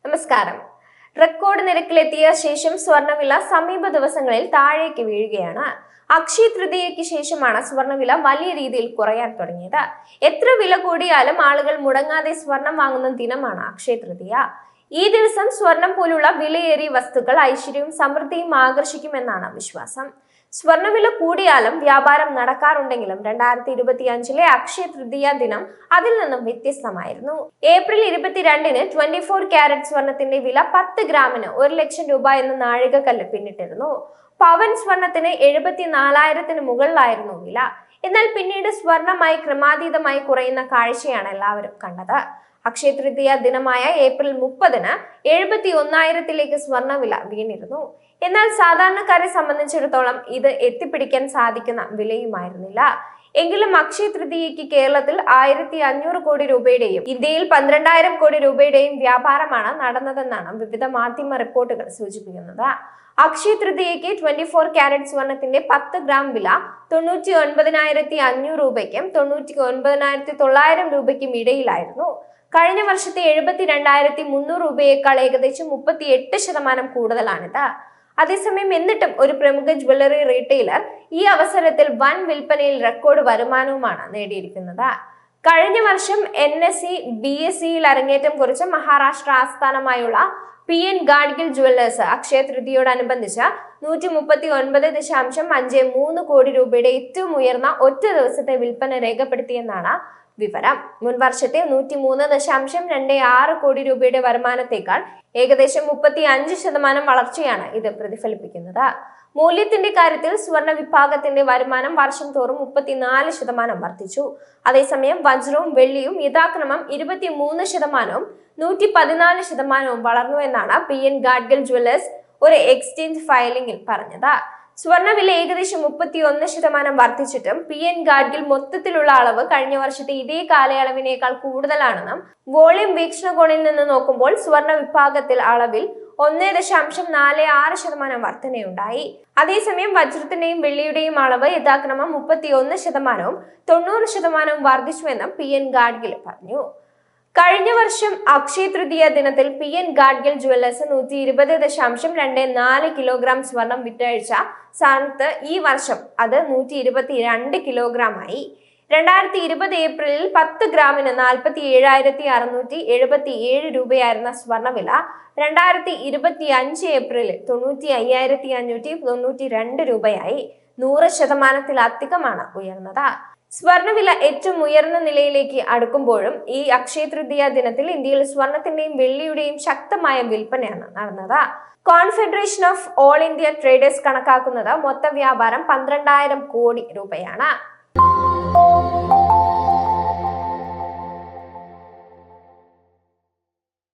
നമസ്കാരം. റെക്കോർഡ് നിരക്കിലെത്തിയ ശേഷം സ്വർണ്ണവില സമീപ ദിവസങ്ങളിൽ താഴേക്ക് വീഴുകയാണ്. അക്ഷയ തൃതീയയ്ക്ക് ശേഷമാണ് സ്വർണ്ണവില വലിയ രീതിയിൽ കുറയാൻ തുടങ്ങിയത്. എത്ര വില കൂടിയാലും ആളുകൾ മുടങ്ങാതെ സ്വർണം വാങ്ങുന്ന ദിനമാണ് അക്ഷയ തൃതീയ. ഈ ദിവസം സ്വർണം പോലുള്ള വിലയേറിയ വസ്തുക്കൾ ഐശ്വര്യവും സമൃദ്ധിയും ആകർഷിക്കുമെന്നാണ് വിശ്വാസം. സ്വർണ്ണവില കൂടിയാലും വ്യാപാരം നടക്കാറുണ്ടെങ്കിലും 2025 അക്ഷയ തൃതീയ ദിനം അതിൽ നിന്നും വ്യത്യസ്തമായിരുന്നു. ഏപ്രിൽ 22-ന് 24 കാരറ്റ് സ്വർണത്തിന്റെ വില 10 ഗ്രാമിന് 1 ലക്ഷം രൂപ എന്ന നാഴികക്കല്ല് പിന്നിട്ടിരുന്നു. പവൻ സ്വർണത്തിന് 74,000-ന് മുകളിലായിരുന്നു വില. എന്നാൽ പിന്നീട് സ്വർണമായി ക്രമാതീതമായി കുറയുന്ന കാഴ്ചയാണ് എല്ലാവരും കണ്ടത്. അക്ഷയ തൃതീയ ദിനമായ ഏപ്രിൽ 30-ന് 71,000-ലേക്ക് സ്വർണ്ണവില വീണിരുന്നു. എന്നാൽ സാധാരണക്കാരെ സംബന്ധിച്ചിടത്തോളം ഇത് എത്തിപ്പിടിക്കാൻ സാധിക്കുന്ന വിലയുമായിരുന്നില്ല. എങ്കിലും അക്ഷയ തൃതീയയ്ക്ക് കേരളത്തിൽ 1,500 കോടി രൂപയുടെയും ഇന്ത്യയിൽ 12,000 കോടി രൂപയുടെയും വ്യാപാരമാണ് നടന്നതെന്നാണ് വിവിധ മാധ്യമ റിപ്പോർട്ടുകൾ സൂചിപ്പിക്കുന്നത്. അക്ഷയ തൃതീയയ്ക്ക് 24 കാരറ്റ് സ്വർണത്തിന്റെ 10 ഗ്രാം വില 99,500 രൂപയ്ക്കും 99,900 രൂപയ്ക്കും ഇടയിലായിരുന്നു. കഴിഞ്ഞ വർഷത്തെ 72,300 രൂപയേക്കാൾ ഏകദേശം 38% കൂടുതലാണിത്. അതേസമയം എന്നിട്ടും ഒരു പ്രമുഖ ജ്വല്ലറി റീറ്റെയിലർ ഈ അവസരത്തിൽ വൻ വിൽപ്പനയിൽ റെക്കോർഡ് വരുമാനവുമാണ് നേടിയിരിക്കുന്നത്. കഴിഞ്ഞ വർഷം NSE BSEയിൽ അരങ്ങേറ്റം കുറിച്ച മഹാരാഷ്ട്ര ആസ്ഥാനമായുള്ള PN ഗാഡ്ഗിൽ ജ്വല്ലേഴ്സ് അക്ഷയ തൃതീയോടനുബന്ധിച്ച് 139.53 കോടി രൂപയുടെ ഏറ്റവും ഉയർന്ന ഒറ്റ ദിവസത്തെ വിൽപ്പന രേഖപ്പെടുത്തിയെന്നാണ് വിവരം. മുൻ വർഷത്തെ 103.26 കോടി രൂപയുടെ വരുമാനത്തെക്കാൾ ഏകദേശം 35% വളർച്ചയാണ് ഇത് പ്രതിഫലിപ്പിക്കുന്നത്. മൂല്യത്തിന്റെ കാര്യത്തിൽ സ്വർണ്ണ വിഭാഗത്തിന്റെ വരുമാനം വർഷം തോറും 34% വർദ്ധിച്ചു. അതേസമയം വജ്രവും വെള്ളിയും യഥാക്രമം 23%, 114% വളർന്നുവെന്നാണ് PN ഗാഡ്ഗിൽ ജ്വല്ലേഴ്സ് ഒരു എക്സ്ചേഞ്ച് ഫയലിംഗിൽ പറഞ്ഞത്. സ്വർണ്ണവില ഏകദേശം 31% വർദ്ധിച്ചിട്ടും PN ഗാഡ്ഗിൽ മൊത്തത്തിലുള്ള അളവ് കഴിഞ്ഞ വർഷത്തെ ഇതേ കാലയളവിനേക്കാൾ കൂടുതലാണെന്നും വോളിയം വീക്ഷണകോണിൽ നിന്ന് നോക്കുമ്പോൾ സ്വർണ്ണ വിഭാഗത്തിൽ അളവിൽ 1.46% വർധനയുണ്ടായി. അതേസമയം വജ്രത്തിന്റെയും വെള്ളിയുടെയും അളവ് യഥാക്രമം 31%, 90% വർദ്ധിച്ചുവെന്നും PN ഗാഡ്ഗിൽ പറഞ്ഞു. കഴിഞ്ഞ വർഷം അക്ഷയ തൃതീയ ദിനത്തിൽ PN ഗാഡ്ഗിൽ ജ്വല്ലേഴ്സ് 120.24 കിലോഗ്രാം സ്വർണം വിറ്റഴിച്ച സ്ഥാനത്ത് ഈ വർഷം അത് 122 കിലോഗ്രാമായി. 2020 ഏപ്രിലിൽ 10 ഗ്രാമിന് 47,677 രൂപയായിരുന്ന സ്വർണ്ണവില 2025 ഏപ്രിലിൽ 95,592 രൂപയായി. 100%-ലധികമാണ് ഉയർന്നത്. സ്വർണ്ണവില ഏറ്റവും ഉയർന്ന നിലയിലേക്ക് അടുക്കുമ്പോഴും ഈ അക്ഷയ തൃതീയ ദിനത്തിൽ ഇന്ത്യയിൽ സ്വർണത്തിന്റെയും വെള്ളിയുടെയും ശക്തമായ വിൽപ്പനയാണ് നടന്നത്. Confederation of all India traders കണക്കാക്കുന്നത് മൊത്ത വ്യാപാരം 12,000 കോടി രൂപയാണ്.